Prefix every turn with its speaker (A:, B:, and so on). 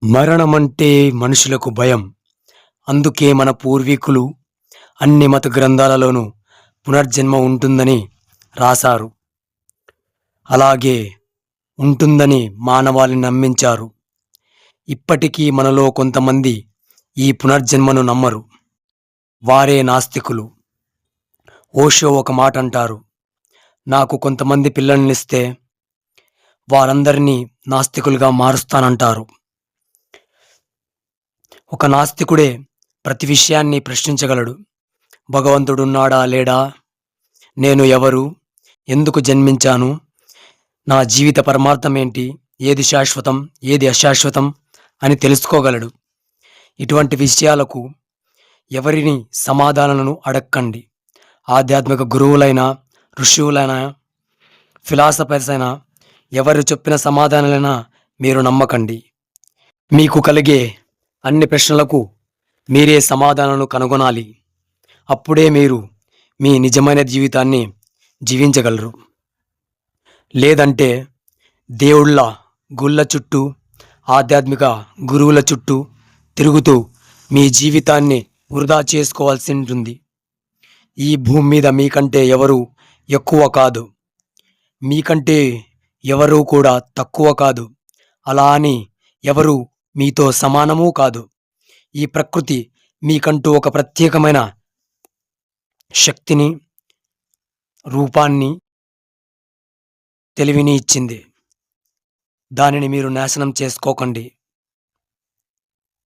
A: మరణమంటే మనుషులకు భయం. అందుకే మన పూర్వీకులు అన్ని మత గ్రంథాలలోనూ పునర్జన్మ ఉంటుందని రాశారు. అలాగే ఉంటుందని మానవాళిని నమ్మించారు. ఇప్పటికీ మనలో కొంతమంది ఈ పునర్జన్మను నమ్మరు. వారే నాస్తికులు. ఓషో ఒక మాట అంటారు, నాకు కొంతమంది పిల్లల్నిస్తే వారందరినీ నాస్తికులుగా మారుస్తానంటారు. ఒక నాస్తికుడే ప్రతి విషయాన్ని ప్రశ్నించగలడు. భగవంతుడున్నాడా లేడా, నేను ఎవరు, ఎందుకు జన్మించాను, నా జీవిత పరమార్థం ఏంటి, ఏది శాశ్వతం ఏది అశాశ్వతం అని తెలుసుకోగలడు. ఇటువంటి విషయాలకు ఎవరిని సమాధానాలను అడక్కండి. ఆధ్యాత్మిక గురువులైన, ఋషువులైన, ఫిలాసఫర్స్ అయినా ఎవరు చెప్పిన సమాధానాలైనా మీరు నమ్మకండి. మీకు కలిగే అన్ని ప్రశ్నలకు మీరే సమాధానాలను కనుగొనాలి. అప్పుడే మీరు మీ నిజమైన జీవితాన్ని జీవించగలరు. లేదంటే దేవుళ్ళ గుళ్ళ చుట్టూ, ఆధ్యాత్మిక గురువుల చుట్టూ తిరుగుతూ మీ జీవితాన్ని వృధా చేసుకోవాల్సి ఉంటుంది. ఈ భూమి మీద మీకంటే ఎవరు ఎక్కువ కాదు, మీకంటే ఎవరు కూడా తక్కువ కాదు. అలా అని ఎవరు మీతో సమానమూ కాదు. ఈ ప్రకృతి మీకంటూ ఒక ప్రత్యేకమైన శక్తిని, రూపాన్ని, తెలివిని ఇచ్చింది. దానిని మీరు నాశనం చేసుకోకండి.